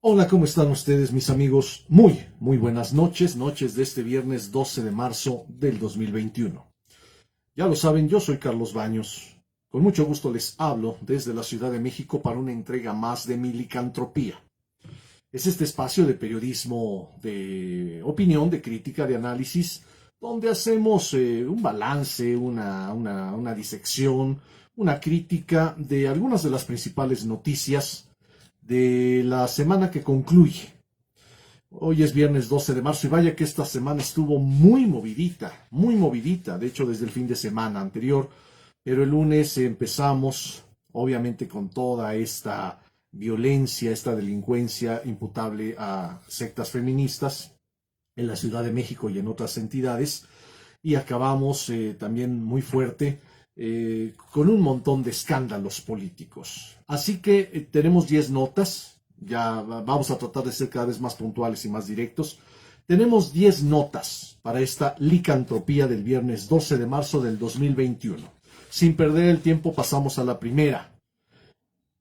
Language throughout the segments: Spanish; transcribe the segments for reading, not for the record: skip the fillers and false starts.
Hola, ¿cómo están ustedes, mis amigos? Muy buenas noches, noches de este viernes 12 de marzo del 2021. Ya lo saben, yo soy Carlos Baños. Con mucho gusto les hablo desde la Ciudad de México para una entrega más de mi licantropía. Es este espacio de periodismo, de opinión, de crítica, de análisis, donde hacemos un balance, una disección, una crítica de algunas de las principales noticias de la semana que concluye. Hoy es viernes 12 de marzo y vaya que esta semana estuvo muy movidita, de hecho desde el fin de semana anterior, pero el lunes empezamos obviamente con toda esta violencia, esta delincuencia imputable a sectas feministas en la Ciudad de México y en otras entidades, y acabamos también muy fuerte con un montón de escándalos políticos. Así que tenemos 10 notas, ya vamos a tratar de ser cada vez más puntuales y más directos. Tenemos 10 notas para esta licantropía del viernes 12 de marzo del 2021. Sin perder el tiempo pasamos a la primera.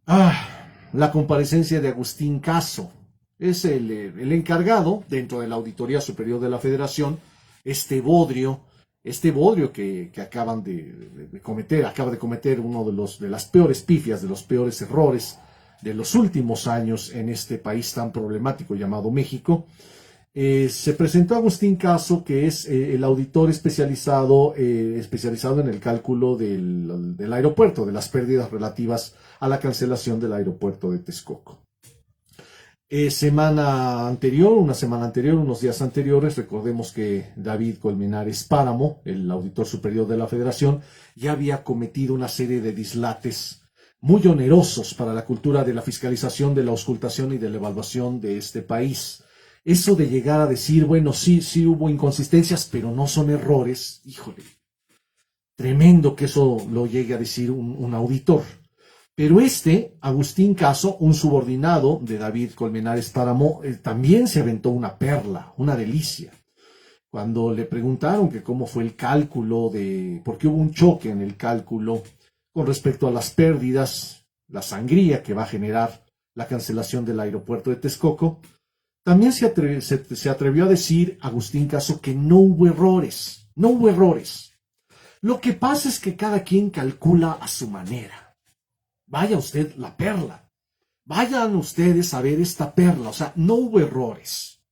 La comparecencia de Agustín Caso. Es el encargado, dentro de la Auditoría Superior de la Federación, este bodrio que acaban de cometer, acaba de cometer uno de las peores pifias, de los peores errores de los últimos años en este país tan problemático llamado México. Se presentó Agustín Caso, que es el auditor especializado en el cálculo del aeropuerto, de las pérdidas relativas a la cancelación del aeropuerto de Texcoco. Una semana anterior, unos días anteriores, recordemos que David Colmenares Páramo, el auditor superior de la Federación, ya había cometido una serie de dislates muy onerosos para la cultura de la fiscalización, de la auscultación y de la evaluación de este país. Eso de llegar a decir, bueno, sí hubo inconsistencias, pero no son errores, híjole, tremendo que eso lo llegue a decir un auditor. Pero Agustín Caso, un subordinado de David Colmenares Páramo, también se aventó una perla, una delicia. Cuando le preguntaron que cómo fue el cálculo porque hubo un choque en el cálculo con respecto a las pérdidas, la sangría que va a generar la cancelación del aeropuerto de Texcoco, también se atrevió a decir Agustín Caso que no hubo errores. Lo que pasa es que cada quien calcula a su manera. Vaya usted la perla. Vayan ustedes a ver esta perla. O sea, no hubo errores.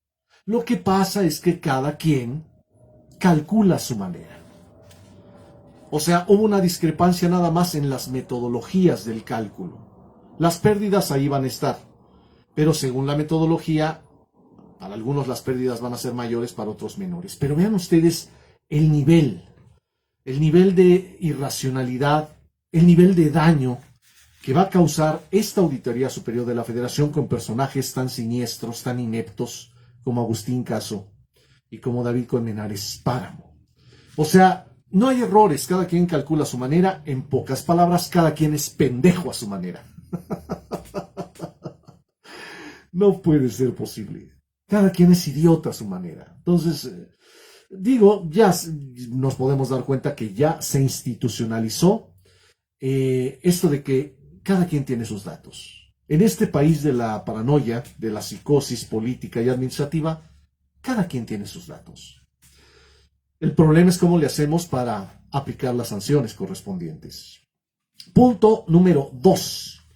Lo que pasa es que cada quien calcula a su manera. O sea, hubo una discrepancia nada más en las metodologías del cálculo. Las pérdidas ahí van a estar. Pero según la metodología, para algunos las pérdidas van a ser mayores, para otros menores. Pero vean ustedes el nivel de irracionalidad, el nivel de daño que va a causar esta Auditoría Superior de la Federación con personajes tan siniestros, tan ineptos como Agustín Caso y como David Colmenares Páramo. O sea, no hay errores, cada quien calcula a su manera, en pocas palabras, cada quien es pendejo a su manera. No puede ser posible. Cada quien es idiota a su manera. Entonces, ya nos podemos dar cuenta que ya se institucionalizó esto de que cada quien tiene sus datos. En este país de la paranoia, de la psicosis política y administrativa, cada quien tiene sus datos. El problema es cómo le hacemos para aplicar las sanciones correspondientes. Punto número 2.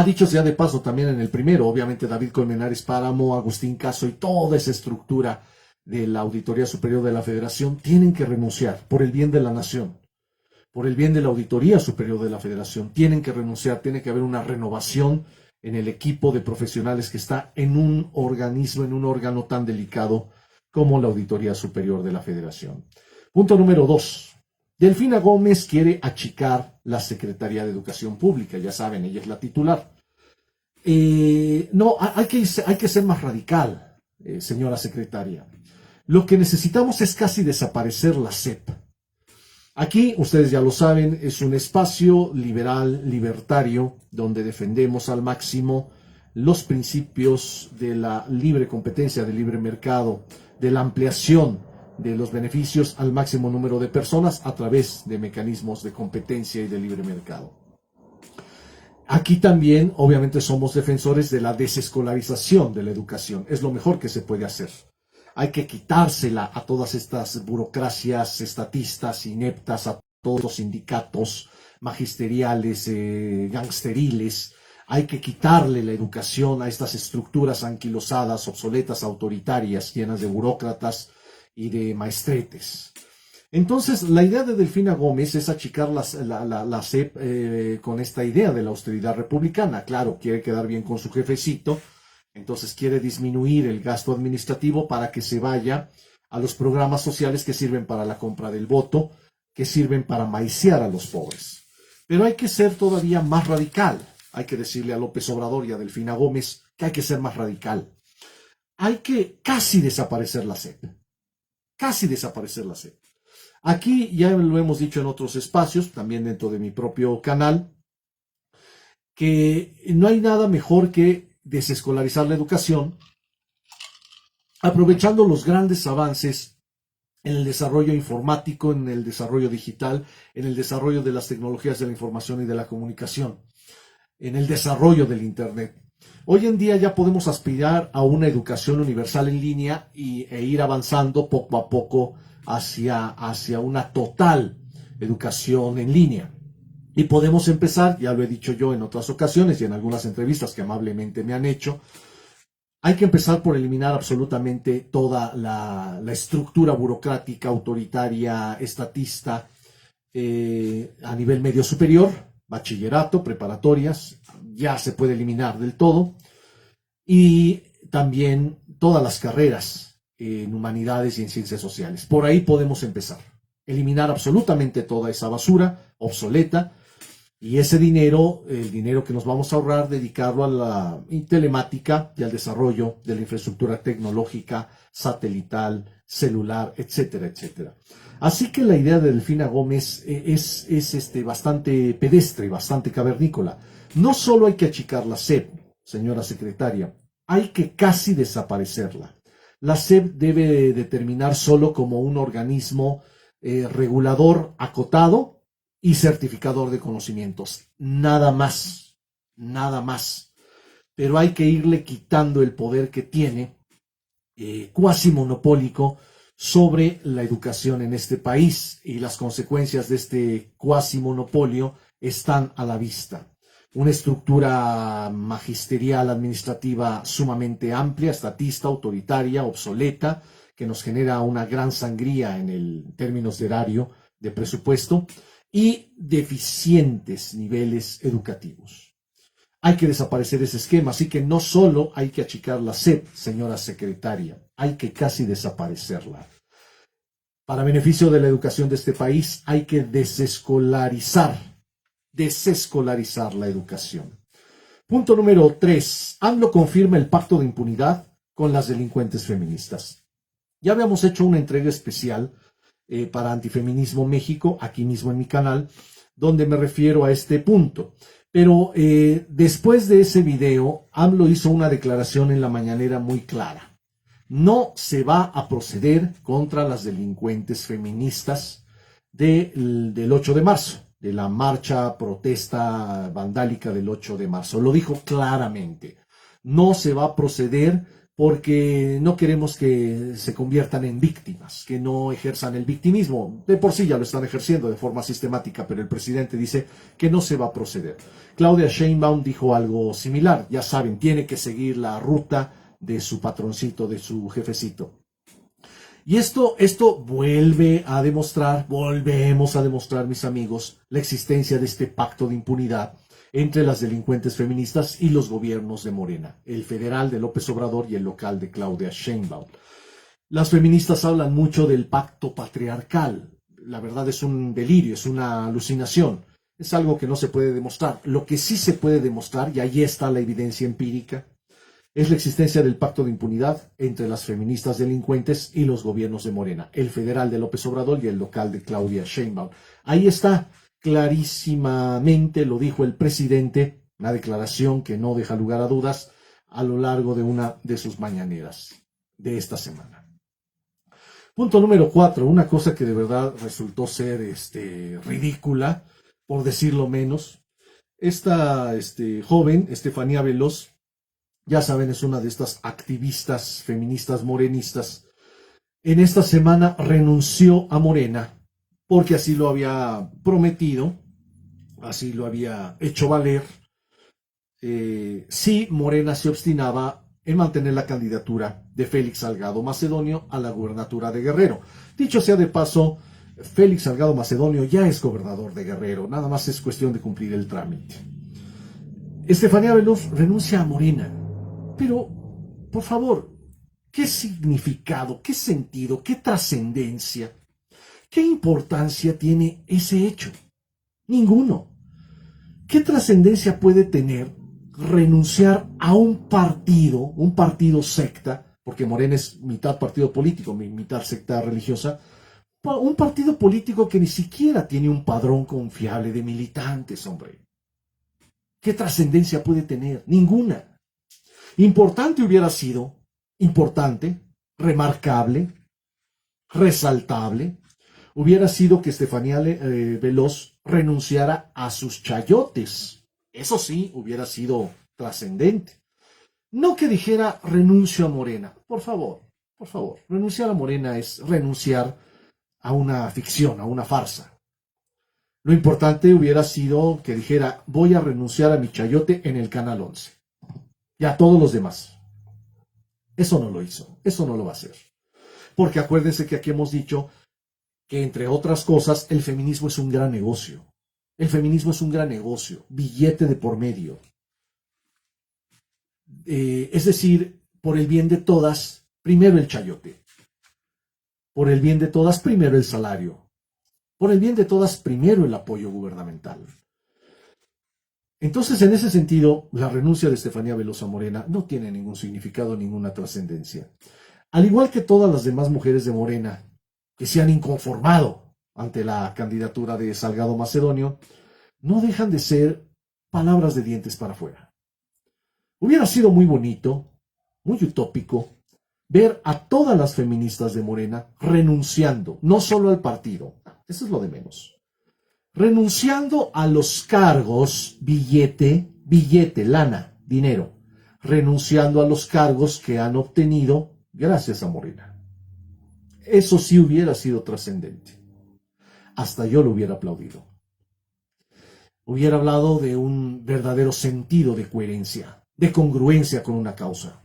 Dicho sea de paso también en el primero, obviamente David Colmenares Páramo, Agustín Caso y toda esa estructura de la Auditoría Superior de la Federación tienen que renunciar por el bien de la nación. Por el bien de la Auditoría Superior de la Federación, tienen que renunciar, tiene que haber una renovación en el equipo de profesionales que está en un organismo, en un órgano tan delicado como la Auditoría Superior de la Federación. Punto número 2. Delfina Gómez quiere achicar la Secretaría de Educación Pública, ya saben, ella es la titular. No, hay que ser más radical, señora secretaria. Lo que necesitamos es casi desaparecer la SEP. Aquí, ustedes ya lo saben, es un espacio liberal, libertario, donde defendemos al máximo los principios de la libre competencia, del libre mercado, de la ampliación de los beneficios al máximo número de personas a través de mecanismos de competencia y de libre mercado. Aquí también, obviamente, somos defensores de la desescolarización de la educación. Es lo mejor que se puede hacer. Hay que quitársela a todas estas burocracias estatistas, ineptas, a todos los sindicatos magisteriales, gangsteriles. Hay que quitarle la educación a estas estructuras anquilosadas, obsoletas, autoritarias, llenas de burócratas y de maestretes. Entonces, la idea de Delfina Gómez es achicar la SEP con esta idea de la austeridad republicana. Claro, quiere quedar bien con su jefecito, entonces quiere disminuir el gasto administrativo para que se vaya a los programas sociales que sirven para la compra del voto, que sirven para maiciar a los pobres. Pero hay que ser todavía más radical. Hay que decirle a López Obrador y a Delfina Gómez que hay que ser más radical. Hay que casi desaparecer la SEP. Casi desaparecer la SEP. Aquí ya lo hemos dicho en otros espacios, también dentro de mi propio canal, que no hay nada mejor que desescolarizar la educación, aprovechando los grandes avances en el desarrollo informático, en el desarrollo digital, en el desarrollo de las tecnologías de la información y de la comunicación, en el desarrollo del Internet. Hoy en día ya podemos aspirar a una educación universal en línea e ir avanzando poco a poco hacia una total educación en línea. Y podemos empezar, ya lo he dicho yo en otras ocasiones y en algunas entrevistas que amablemente me han hecho, hay que empezar por eliminar absolutamente toda la estructura burocrática, autoritaria, estatista a nivel medio superior, bachillerato, preparatorias, ya se puede eliminar del todo. Y también todas las carreras en humanidades y en ciencias sociales. Por ahí podemos empezar. Eliminar absolutamente toda esa basura obsoleta y ese dinero, el dinero que nos vamos a ahorrar, dedicarlo a la telemática y al desarrollo de la infraestructura tecnológica, satelital, celular, etcétera, etcétera. Así que la idea de Delfina Gómez es bastante pedestre, bastante cavernícola. No solo hay que achicar la SEP, señora secretaria, hay que casi desaparecerla. La SEP debe determinar solo como un organismo regulador acotado y certificador de conocimientos. Nada más, nada más. Pero hay que irle quitando el poder que tiene cuasi monopólico sobre la educación en este país, y las consecuencias de este cuasi monopolio están a la vista. Una estructura magisterial administrativa sumamente amplia, estatista, autoritaria, obsoleta, que nos genera una gran sangría en términos de erario, de presupuesto, y deficientes niveles educativos. Hay que desaparecer ese esquema, así que no solo hay que achicar la SEP, señora secretaria, hay que casi desaparecerla. Para beneficio de la educación de este país, hay que desescolarizar la educación. Punto número 3. AMLO confirma el pacto de impunidad con las delincuentes feministas. Ya habíamos hecho una entrega especial para Antifeminismo México, aquí mismo en mi canal, donde me refiero a este punto. Pero después de ese video, AMLO hizo una declaración en la mañanera muy clara. No se va a proceder contra las delincuentes feministas del 8 de marzo, de la marcha protesta vandálica del 8 de marzo. Lo dijo claramente. No se va a proceder porque no queremos que se conviertan en víctimas, que no ejerzan el victimismo. De por sí ya lo están ejerciendo de forma sistemática, pero el presidente dice que no se va a proceder. Claudia Sheinbaum dijo algo similar. Ya saben, tiene que seguir la ruta de su patroncito, de su jefecito. Y esto volvemos a demostrar, mis amigos, la existencia de este pacto de impunidad entre las delincuentes feministas y los gobiernos de Morena, el federal de López Obrador y el local de Claudia Sheinbaum. Las feministas hablan mucho del pacto patriarcal. La verdad es un delirio, es una alucinación. Es algo que no se puede demostrar. Lo que sí se puede demostrar, y ahí está la evidencia empírica, es la existencia del pacto de impunidad entre las feministas delincuentes y los gobiernos de Morena, el federal de López Obrador y el local de Claudia Sheinbaum. Ahí está, clarísimamente lo dijo el presidente, una declaración que no deja lugar a dudas a lo largo de una de sus mañaneras de esta semana. Punto número 4, una cosa que de verdad resultó ser ridícula, por decirlo menos. Esta joven, Estefanía Veloz, ya saben, es una de estas activistas feministas morenistas. En esta semana renunció a Morena porque así lo había prometido, así lo había hecho valer, si Morena se obstinaba en mantener la candidatura de Félix Salgado Macedonio a la gubernatura de Guerrero. Dicho sea de paso, Félix Salgado Macedonio ya es gobernador de Guerrero, nada más es cuestión de cumplir el trámite. Estefanía Veloz renuncia a Morena, pero, por favor, ¿qué significado, qué sentido, qué trascendencia, qué importancia tiene ese hecho? Ninguno. ¿Qué trascendencia puede tener renunciar a un partido secta, porque Morena es mitad partido político, mitad secta religiosa, un partido político que ni siquiera tiene un padrón confiable de militantes, hombre? ¿Qué trascendencia puede tener? Ninguna. Importante hubiera sido, importante, remarcable, resaltable, hubiera sido que Estefanía Veloz renunciara a sus chayotes. Eso sí, hubiera sido trascendente. No que dijera renuncio a Morena. Por favor, renunciar a Morena es renunciar a una ficción, a una farsa. Lo importante hubiera sido que dijera voy a renunciar a mi chayote en el Canal 11 y a todos los demás. Eso no lo hizo, eso no lo va a hacer. Porque acuérdense que aquí hemos dicho que, entre otras cosas, el feminismo es un gran negocio. El feminismo es un gran negocio, billete de por medio. Es decir, por el bien de todas, primero el chayote. Por el bien de todas, primero el salario. Por el bien de todas, primero el apoyo gubernamental. Entonces, en ese sentido, la renuncia de Estefanía Veloz a Morena no tiene ningún significado, ninguna trascendencia. Al igual que todas las demás mujeres de Morena que se han inconformado ante la candidatura de Salgado Macedonio, no dejan de ser palabras de dientes para afuera. Hubiera sido muy bonito, muy utópico, ver a todas las feministas de Morena renunciando, no solo al partido, eso es lo de menos, renunciando a los cargos, billete, lana, dinero, renunciando a los cargos que han obtenido gracias a Morena. Eso sí hubiera sido trascendente. Hasta yo lo hubiera aplaudido. Hubiera hablado de un verdadero sentido de coherencia, de congruencia con una causa.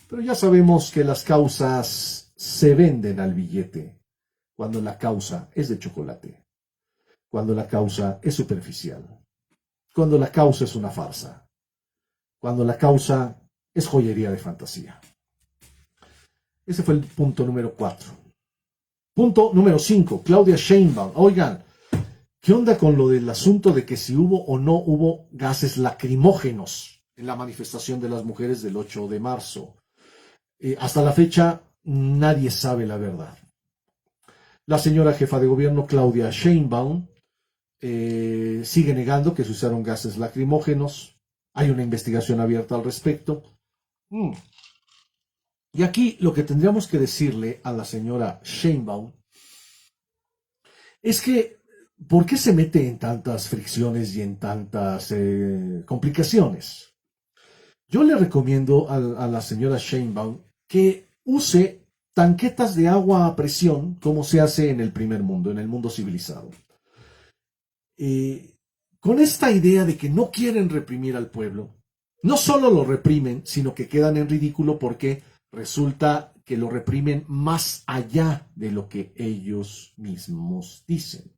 Pero ya sabemos que las causas se venden al billete cuando la causa es de chocolate, cuando la causa es superficial, cuando la causa es una farsa, cuando la causa es joyería de fantasía. Ese fue el punto número 4. Punto número 5, Claudia Sheinbaum. Oigan, ¿qué onda con lo del asunto de que si hubo o no hubo gases lacrimógenos en la manifestación de las mujeres del 8 de marzo? Hasta la fecha, nadie sabe la verdad. La señora jefa de gobierno, Claudia Sheinbaum, sigue negando que se usaron gases lacrimógenos. Hay una investigación abierta al respecto. Y aquí lo que tendríamos que decirle a la señora Sheinbaum es que, ¿por qué se mete en tantas fricciones y en tantas complicaciones? Yo le recomiendo a la señora Sheinbaum que use tanquetas de agua a presión como se hace en el primer mundo, en el mundo civilizado. Con esta idea de que no quieren reprimir al pueblo, no solo lo reprimen, sino que quedan en ridículo porque resulta que lo reprimen más allá de lo que ellos mismos dicen.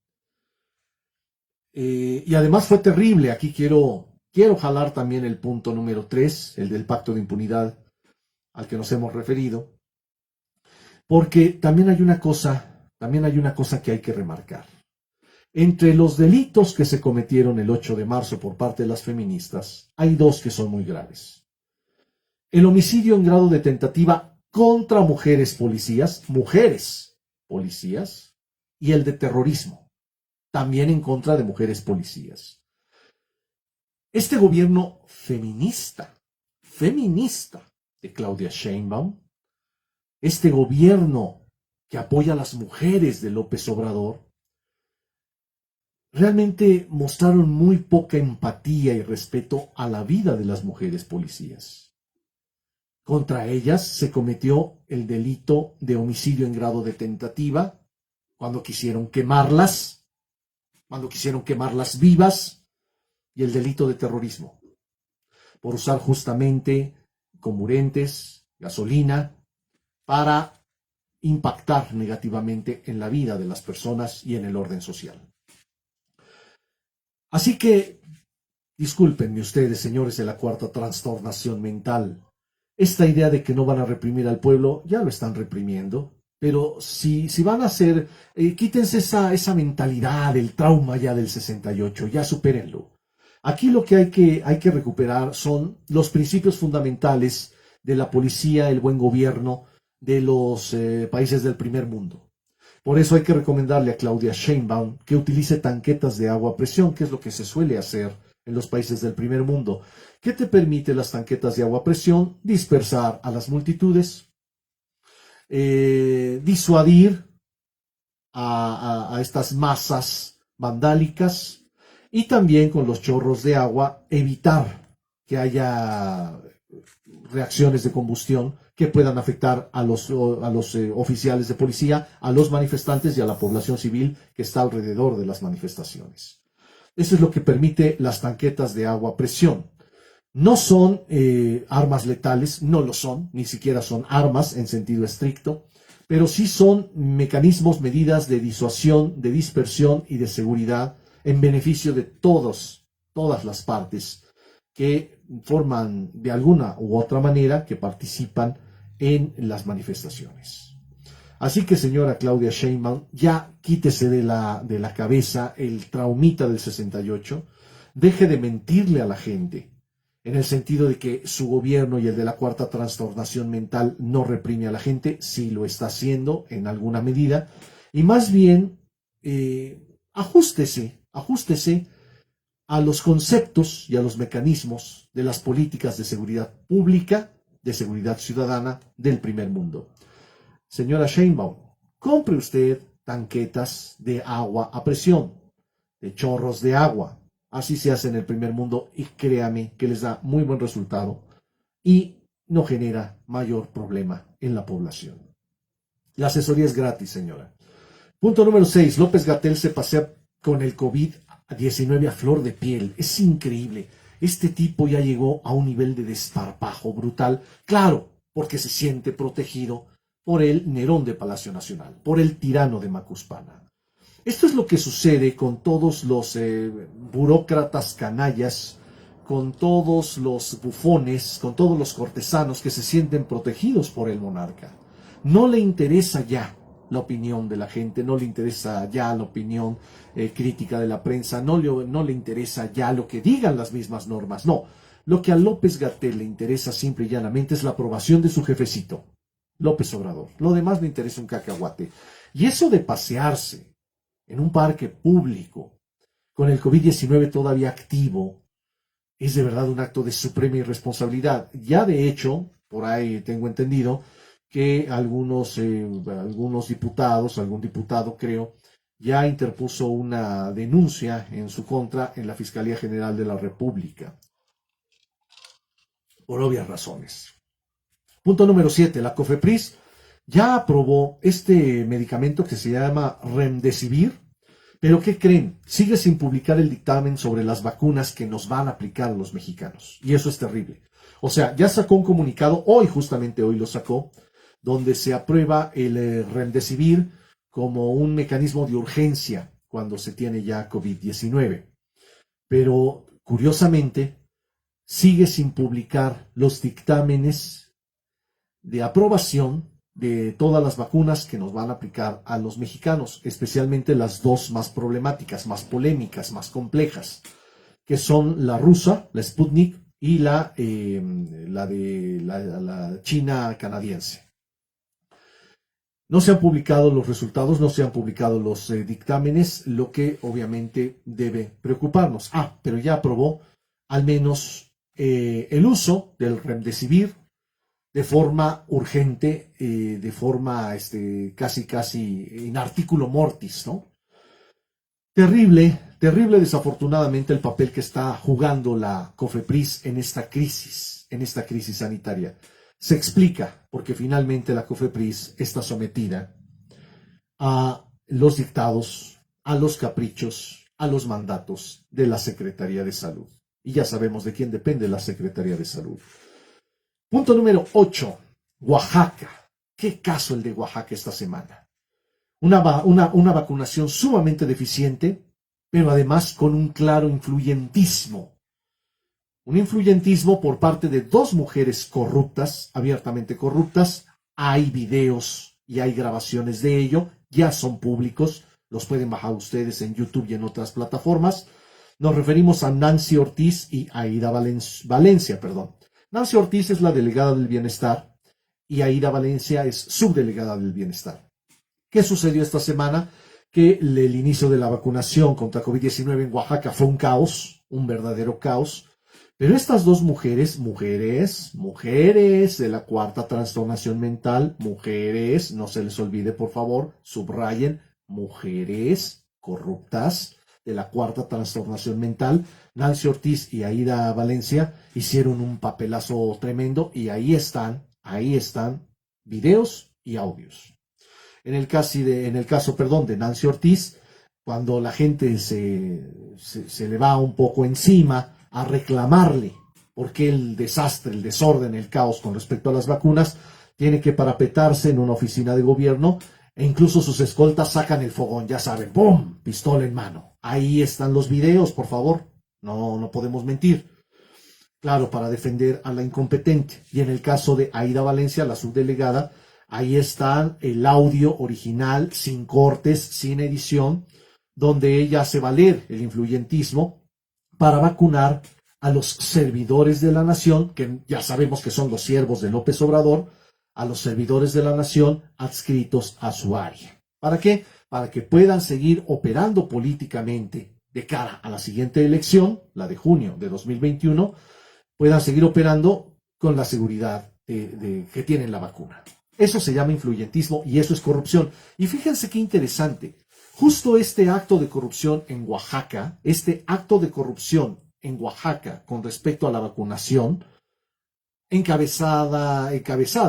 Y además fue terrible. Aquí quiero jalar también el punto número 3, el del pacto de impunidad al que nos hemos referido, porque también hay una cosa que hay que remarcar. Entre los delitos que se cometieron el 8 de marzo por parte de las feministas, hay dos que son muy graves. El homicidio en grado de tentativa contra mujeres policías, y el de terrorismo, también en contra de mujeres policías. Este gobierno feminista de Claudia Sheinbaum, este gobierno que apoya a las mujeres de López Obrador, realmente mostraron muy poca empatía y respeto a la vida de las mujeres policías. Contra ellas se cometió el delito de homicidio en grado de tentativa, cuando quisieron quemarlas vivas, y el delito de terrorismo, por usar justamente combustibles, gasolina, para impactar negativamente en la vida de las personas y en el orden social. Así que, discúlpenme ustedes, señores de la cuarta trastornación mental, esta idea de que no van a reprimir al pueblo, ya lo están reprimiendo, pero si van a hacer, quítense esa mentalidad, el trauma ya del 68, ya supérenlo. Aquí lo que hay que recuperar son los principios fundamentales de la policía, el buen gobierno de los países del primer mundo. Por eso hay que recomendarle a Claudia Sheinbaum que utilice tanquetas de agua a presión, que es lo que se suele hacer en los países del primer mundo. ¿Qué te permite las tanquetas de agua a presión? Dispersar a las multitudes, disuadir a estas masas vandálicas y también con los chorros de agua evitar que haya reacciones de combustión que puedan afectar a los oficiales de policía, a los manifestantes y a la población civil que está alrededor de las manifestaciones. Eso es lo que permite las tanquetas de agua a presión. No son armas letales, no lo son, ni siquiera son armas en sentido estricto, pero sí son mecanismos, medidas de disuasión, de dispersión y de seguridad en beneficio de todas las partes que forman de alguna u otra manera, que participan en las manifestaciones. Así que, señora Claudia Sheinbaum, ya quítese de la cabeza el traumita del 68, deje de mentirle a la gente, en el sentido de que su gobierno y el de la cuarta trastornación mental no reprime a la gente, sí lo está haciendo en alguna medida, y más bien ajústese a los conceptos y a los mecanismos de las políticas de seguridad pública, de seguridad ciudadana del primer mundo. Señora Sheinbaum, compre usted tanquetas de agua a presión, de chorros de agua. Así se hace en el primer mundo y créame que les da muy buen resultado y no genera mayor problema en la población. La asesoría es gratis, señora. Punto número 6. López-Gatell se pasea con el COVID-19 a flor de piel. Es increíble. Este tipo ya llegó a un nivel de desparpajo brutal. Claro, porque se siente protegido por el Nerón de Palacio Nacional, por el tirano de Macuspana. Esto es lo que sucede con todos los burócratas canallas, con todos los bufones, con todos los cortesanos que se sienten protegidos por el monarca. No le interesa ya la opinión de la gente, no le interesa ya la opinión crítica de la prensa, no le interesa ya lo que digan las mismas normas, no. Lo que a López-Gatell le interesa simple y llanamente es la aprobación de su jefecito, López Obrador. Lo demás le interesa un cacahuate. Y eso de pasearse en un parque público con el COVID-19 todavía activo es de verdad un acto de suprema irresponsabilidad. Ya de hecho, por ahí tengo entendido que algunos diputados, algún diputado creo, ya interpuso una denuncia en su contra en la Fiscalía General de la República, por obvias razones. Punto número 7. La COFEPRIS ya aprobó este medicamento que se llama Remdesivir, pero ¿qué creen? Sigue sin publicar el dictamen sobre las vacunas que nos van a aplicar a los mexicanos. Y eso es terrible. O sea, ya sacó un comunicado, justamente hoy lo sacó, donde se aprueba el Remdesivir como un mecanismo de urgencia cuando se tiene ya COVID-19. Pero, curiosamente, sigue sin publicar los dictámenes de aprobación de todas las vacunas que nos van a aplicar a los mexicanos, especialmente las dos más problemáticas, más polémicas, más complejas, que son la rusa, la Sputnik, y la China canadiense. No se han publicado los resultados, no se han publicado los dictámenes, lo que obviamente debe preocuparnos. Pero ya aprobó al menos el uso del Remdesivir de forma urgente, de forma casi in articulo mortis, ¿no? Terrible, terrible desafortunadamente el papel que está jugando la COFEPRIS en esta crisis sanitaria. Se explica porque finalmente la COFEPRIS está sometida a los dictados, a los caprichos, a los mandatos de la Secretaría de Salud. Y ya sabemos de quién depende la Secretaría de Salud. Punto número 8. Oaxaca. ¿Qué caso el de Oaxaca esta semana? Una vacunación sumamente deficiente, pero además con un claro influyentismo. Un influyentismo por parte de dos mujeres corruptas, abiertamente corruptas. Hay videos y hay grabaciones de ello, ya son públicos, los pueden bajar ustedes en YouTube y en otras plataformas. Nos referimos a Nancy Ortiz y Aida Valencia. Nancy Ortiz es la delegada del bienestar y Aida Valencia es subdelegada del bienestar. ¿Qué sucedió esta semana? Que el inicio de la vacunación contra COVID-19 en Oaxaca fue un caos, un verdadero caos. Pero estas dos mujeres de la cuarta trastornación mental, mujeres, no se les olvide por favor, subrayen, mujeres corruptas de la cuarta trastornación mental, Nancy Ortiz y Aida Valencia hicieron un papelazo tremendo y ahí están videos y audios. En el caso de Nancy Ortiz, cuando la gente se le va un poco encima a reclamarle porque el desastre, el desorden, el caos con respecto a las vacunas, tiene que parapetarse en una oficina de gobierno e incluso sus escoltas sacan el fogón, ya saben, ¡pum!, pistola en mano. Ahí están los videos, por favor, no podemos mentir. Claro, para defender a la incompetente. Y en el caso de Aida Valencia, la subdelegada, ahí está el audio original, sin cortes, sin edición, donde ella hace valer el influyentismo para vacunar a los servidores de la nación, que ya sabemos que son los siervos de López Obrador, a los servidores de la nación adscritos a su área. ¿Para qué? Para que puedan seguir operando políticamente de cara a la siguiente elección, la de junio de 2021, puedan seguir operando con la seguridad que tienen la vacuna. Eso se llama influyentismo y eso es corrupción. Y fíjense qué interesante. Justo este acto de corrupción en Oaxaca, con respecto a la vacunación, encabezada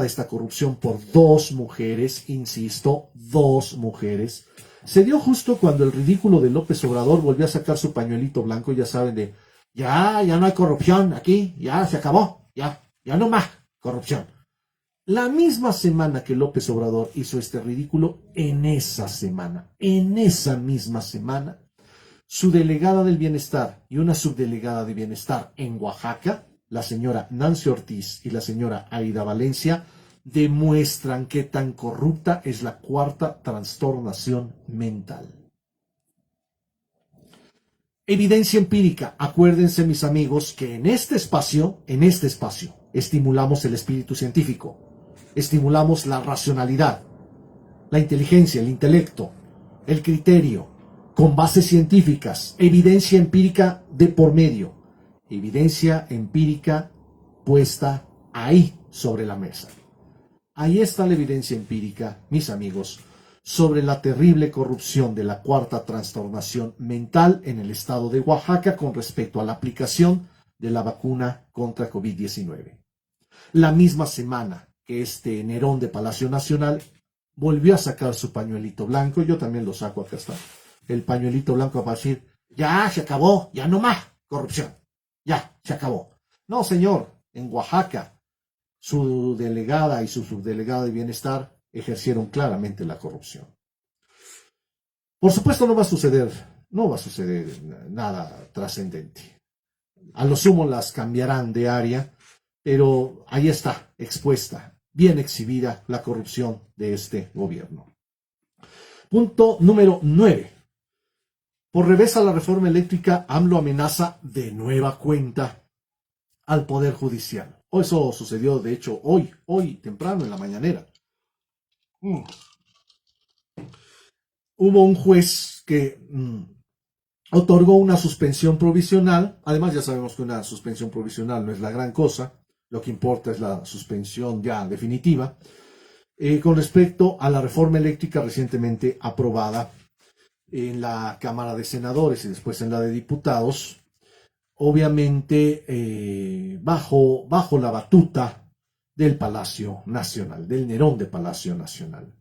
esta corrupción por dos mujeres, insisto, dos mujeres, se dio justo cuando el ridículo de López Obrador volvió a sacar su pañuelito blanco, ya saben, ya no hay corrupción aquí, ya se acabó, ya no más corrupción. La misma semana que López Obrador hizo este ridículo, en esa misma semana, su delegada del bienestar y una subdelegada de bienestar en Oaxaca, la señora Nancy Ortiz y la señora Aida Valencia, demuestran qué tan corrupta es la cuarta trastornación mental. Evidencia empírica. Acuérdense, mis amigos, que en este espacio, estimulamos el espíritu científico. Estimulamos la racionalidad, la inteligencia, el intelecto, el criterio, con bases científicas, evidencia empírica de por medio, evidencia empírica puesta ahí sobre la mesa. Ahí está la evidencia empírica, mis amigos, sobre la terrible corrupción de la cuarta trastornación mental en el estado de Oaxaca con respecto a la aplicación de la vacuna contra COVID-19. La misma semana que este Nerón de Palacio Nacional volvió a sacar su pañuelito blanco, yo también lo saco, acá está, el pañuelito blanco para decir, ya se acabó, ya no más corrupción, ya se acabó. No, señor, en Oaxaca, su delegada y su subdelegada de bienestar ejercieron claramente la corrupción. Por supuesto no va a suceder nada trascendente. A lo sumo las cambiarán de área, pero ahí está, expuesta, bien exhibida la corrupción de este gobierno. Punto número 9. Por revés a la reforma eléctrica, AMLO amenaza de nueva cuenta al Poder Judicial. Eso sucedió, de hecho, hoy temprano en la mañanera. Hubo un juez que otorgó una suspensión provisional. Además, ya sabemos que una suspensión provisional no es la gran cosa. Lo que importa es la suspensión ya definitiva. Con respecto a la reforma eléctrica recientemente aprobada en la Cámara de Senadores y después en la de Diputados, obviamente bajo la batuta del Palacio Nacional, del Nerón de Palacio Nacional.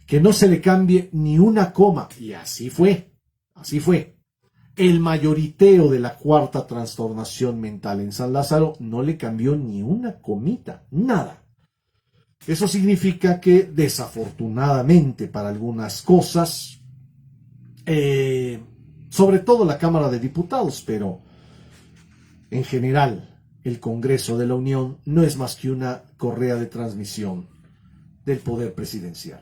Que no se le cambie ni una coma, y así fue, así fue. El mayoriteo de la cuarta transformación mental en San Lázaro no le cambió ni una comita, nada. Eso significa que desafortunadamente para algunas cosas, sobre todo la Cámara de Diputados, pero en general el Congreso de la Unión no es más que una correa de transmisión del poder presidencial.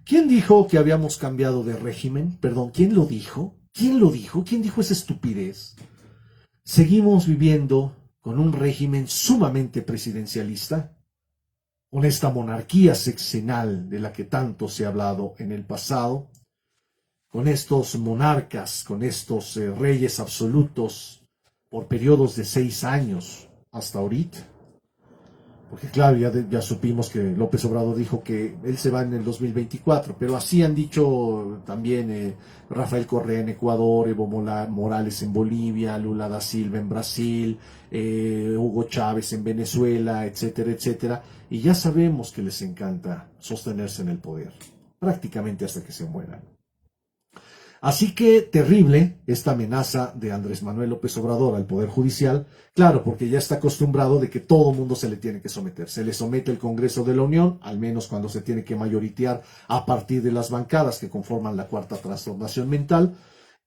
¿Quién dijo que habíamos cambiado de régimen? Perdón, ¿quién lo dijo? ¿Quién lo dijo? ¿Quién dijo esa estupidez? Seguimos viviendo con un régimen sumamente presidencialista, con esta monarquía sexenal de la que tanto se ha hablado en el pasado, con estos monarcas, con estos reyes absolutos por periodos de 6 años hasta ahorita. Porque claro, ya supimos que López Obrador dijo que él se va en el 2024, pero así han dicho también Rafael Correa en Ecuador, Evo Morales en Bolivia, Lula da Silva en Brasil, Hugo Chávez en Venezuela, etcétera, etcétera. Y ya sabemos que les encanta sostenerse en el poder, prácticamente hasta que se mueran. Así que terrible esta amenaza de Andrés Manuel López Obrador al Poder Judicial, claro, porque ya está acostumbrado de que todo mundo se le tiene que someter. Se le somete el Congreso de la Unión, al menos cuando se tiene que mayoritear a partir de las bancadas que conforman la cuarta transformación mental,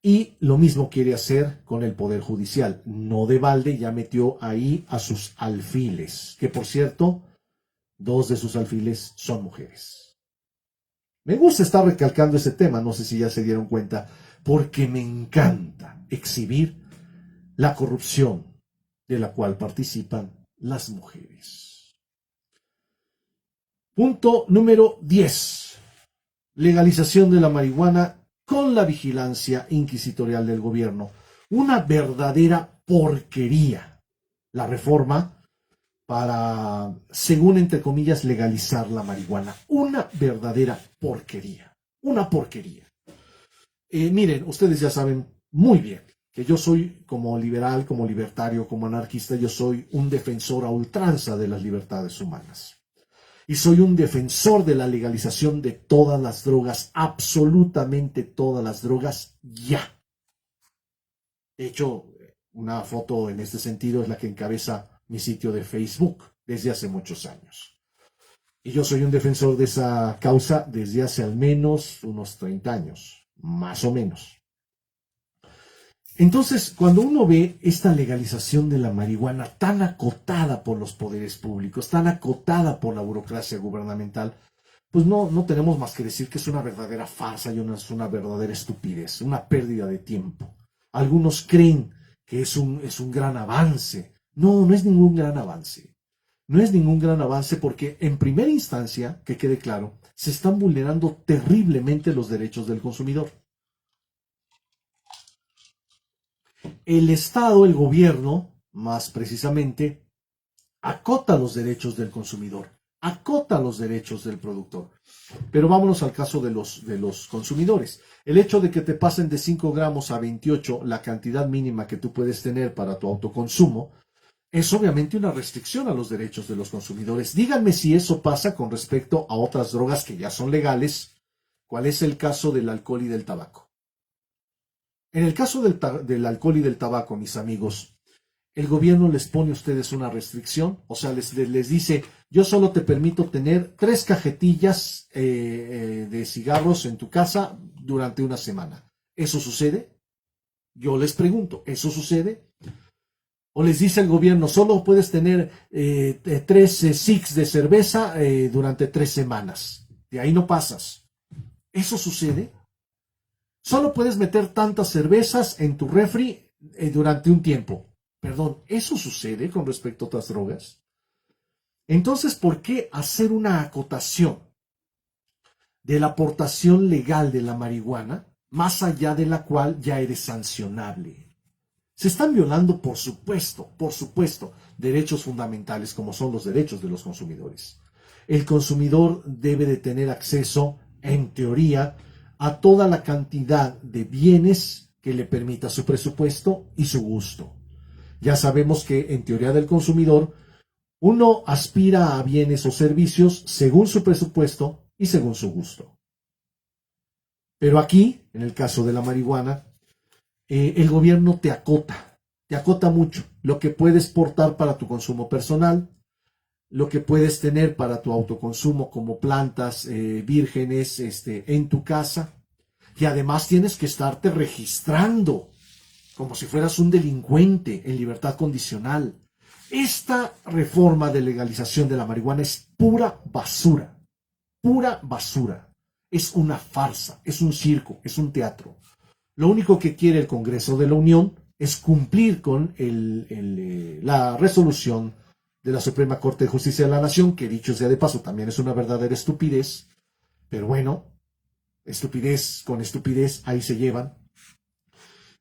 y lo mismo quiere hacer con el Poder Judicial. No de balde ya metió ahí a sus alfiles, que por cierto, 2 de sus alfiles son mujeres. Me gusta estar recalcando ese tema, no sé si ya se dieron cuenta, porque me encanta exhibir la corrupción de la cual participan las mujeres. Punto número 10. Legalización de la marihuana con la vigilancia inquisitorial del gobierno. Una verdadera porquería. La reforma para, según entre comillas, legalizar la marihuana. Una verdadera porquería. Una porquería. Miren, ustedes ya saben muy bien que yo soy como liberal, como libertario, como anarquista, yo soy un defensor a ultranza de las libertades humanas. Y soy un defensor de la legalización de todas las drogas, absolutamente todas las drogas, ya. De hecho, una foto en este sentido es la que encabeza mi sitio de Facebook desde hace muchos años. Y yo soy un defensor de esa causa desde hace al menos unos 30 años, más o menos. Entonces, cuando uno ve esta legalización de la marihuana tan acotada por los poderes públicos, tan acotada por la burocracia gubernamental, pues no tenemos más que decir que es una verdadera farsa y es una verdadera estupidez, una pérdida de tiempo. Algunos creen que es un gran avance. No es ningún gran avance. No es ningún gran avance porque, en primera instancia, que quede claro, se están vulnerando terriblemente los derechos del consumidor. El Estado, el gobierno, más precisamente, acota los derechos del consumidor, acota los derechos del productor. Pero vámonos al caso de los consumidores. El hecho de que te pasen de 5 gramos a 28 la cantidad mínima que tú puedes tener para tu autoconsumo, es obviamente una restricción a los derechos de los consumidores. Díganme si eso pasa con respecto a otras drogas que ya son legales. ¿Cuál es el caso del alcohol y del tabaco? En el caso del alcohol y del tabaco, mis amigos, el gobierno les pone a ustedes una restricción, o sea, les dice, yo solo te permito tener 3 cajetillas de cigarros en tu casa durante una semana. ¿Eso sucede? Yo les pregunto, ¿eso sucede? O les dice el gobierno, solo puedes tener 3 six de cerveza durante 3 semanas. De ahí no pasas. ¿Eso sucede? Solo puedes meter tantas cervezas en tu refri durante un tiempo. Perdón, ¿eso sucede con respecto a otras drogas? Entonces, ¿por qué hacer una acotación de la aportación legal de la marihuana, más allá de la cual ya eres sancionable? Se están violando, por supuesto, derechos fundamentales como son los derechos de los consumidores. El consumidor debe de tener acceso, en teoría, a toda la cantidad de bienes que le permita su presupuesto y su gusto. Ya sabemos que en teoría del consumidor, uno aspira a bienes o servicios según su presupuesto y según su gusto. Pero aquí, en el caso de la marihuana, el gobierno te acota mucho lo que puedes portar para tu consumo personal, lo que puedes tener para tu autoconsumo como plantas vírgenes en tu casa, y además tienes que estarte registrando como si fueras un delincuente en libertad condicional. Esta reforma de legalización de la marihuana es pura basura, pura basura. Es una farsa, es un circo, es un teatro. Lo único que quiere el Congreso de la Unión es cumplir con la resolución de la Suprema Corte de Justicia de la Nación, que dicho sea de paso también es una verdadera estupidez, pero bueno, estupidez con estupidez ahí se llevan.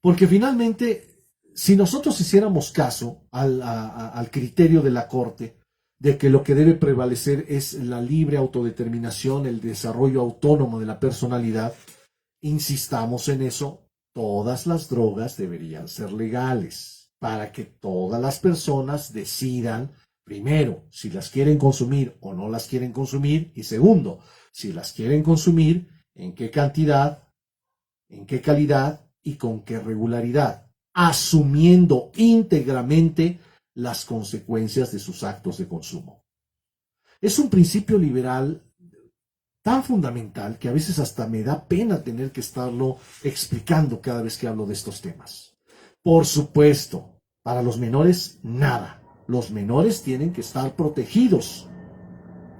Porque finalmente, si nosotros hiciéramos caso al criterio de la Corte, de que lo que debe prevalecer es la libre autodeterminación, el desarrollo autónomo de la personalidad, insistamos en eso, todas las drogas deberían ser legales para que todas las personas decidan, primero, si las quieren consumir o no las quieren consumir, y segundo, si las quieren consumir, en qué cantidad, en qué calidad y con qué regularidad, asumiendo íntegramente las consecuencias de sus actos de consumo. Es un principio liberal tan fundamental que a veces hasta me da pena tener que estarlo explicando cada vez que hablo de estos temas. Por supuesto, para los menores, nada. Los menores tienen que estar protegidos.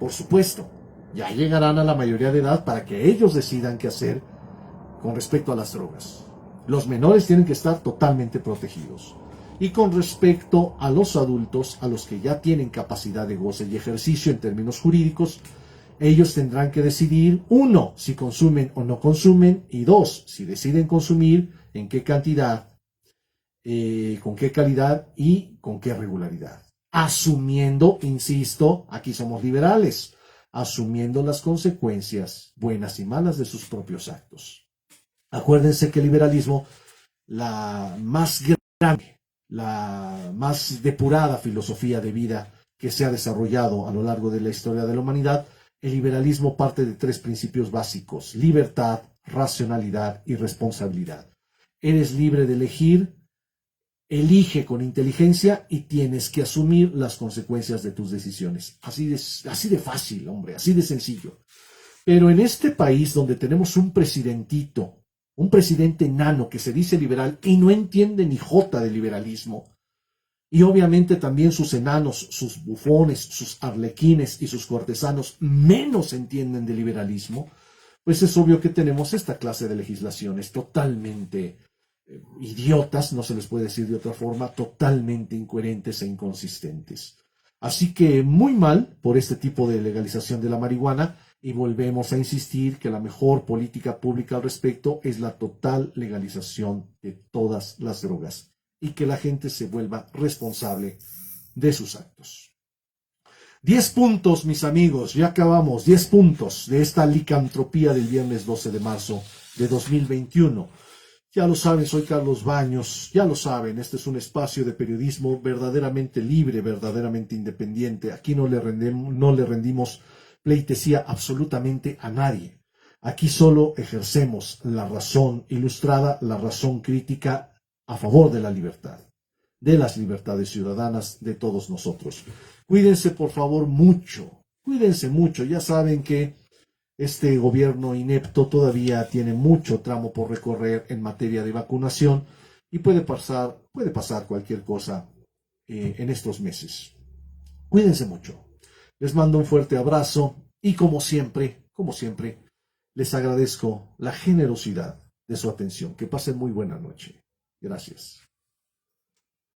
Por supuesto, ya llegarán a la mayoría de edad para que ellos decidan qué hacer con respecto a las drogas. Los menores tienen que estar totalmente protegidos. Y con respecto a los adultos, a los que ya tienen capacidad de goce y ejercicio en términos jurídicos, ellos tendrán que decidir, uno, si consumen o no consumen, y dos, si deciden consumir, en qué cantidad, con qué calidad y con qué regularidad. Asumiendo, insisto, aquí somos liberales, asumiendo las consecuencias buenas y malas de sus propios actos. Acuérdense que el liberalismo, la más grande, la más depurada filosofía de vida que se ha desarrollado a lo largo de la historia de la humanidad, el liberalismo parte de tres principios básicos: libertad, racionalidad y responsabilidad. Eres libre de elegir, elige con inteligencia y tienes que asumir las consecuencias de tus decisiones. Así de fácil, hombre, así de sencillo. Pero en este país donde tenemos un presidentito, un presidente enano que se dice liberal y no entiende ni jota de liberalismo, y obviamente también sus enanos, sus bufones, sus arlequines y sus cortesanos menos entienden de liberalismo, pues es obvio que tenemos esta clase de legislaciones totalmente idiotas, no se les puede decir de otra forma, totalmente incoherentes e inconsistentes. Así que muy mal por este tipo de legalización de la marihuana, y volvemos a insistir que la mejor política pública al respecto es la total legalización de todas las drogas y que la gente se vuelva responsable de sus actos. 10 puntos, mis amigos, ya acabamos, 10 puntos de esta licantropía del viernes 12 de marzo de 2021. Ya lo saben, soy Carlos Baños, ya lo saben, este es un espacio de periodismo verdaderamente libre, verdaderamente independiente. Aquí no le rendimos pleitesía absolutamente a nadie. Aquí solo ejercemos la razón ilustrada, la razón crítica a favor de la libertad, de las libertades ciudadanas de todos nosotros. Cuídense, por favor, mucho, cuídense mucho. Ya saben que este gobierno inepto todavía tiene mucho tramo por recorrer en materia de vacunación y puede pasar cualquier cosa en estos meses. Cuídense mucho. Les mando un fuerte abrazo y como siempre, les agradezco la generosidad de su atención. Que pasen muy buena noche. Gracias.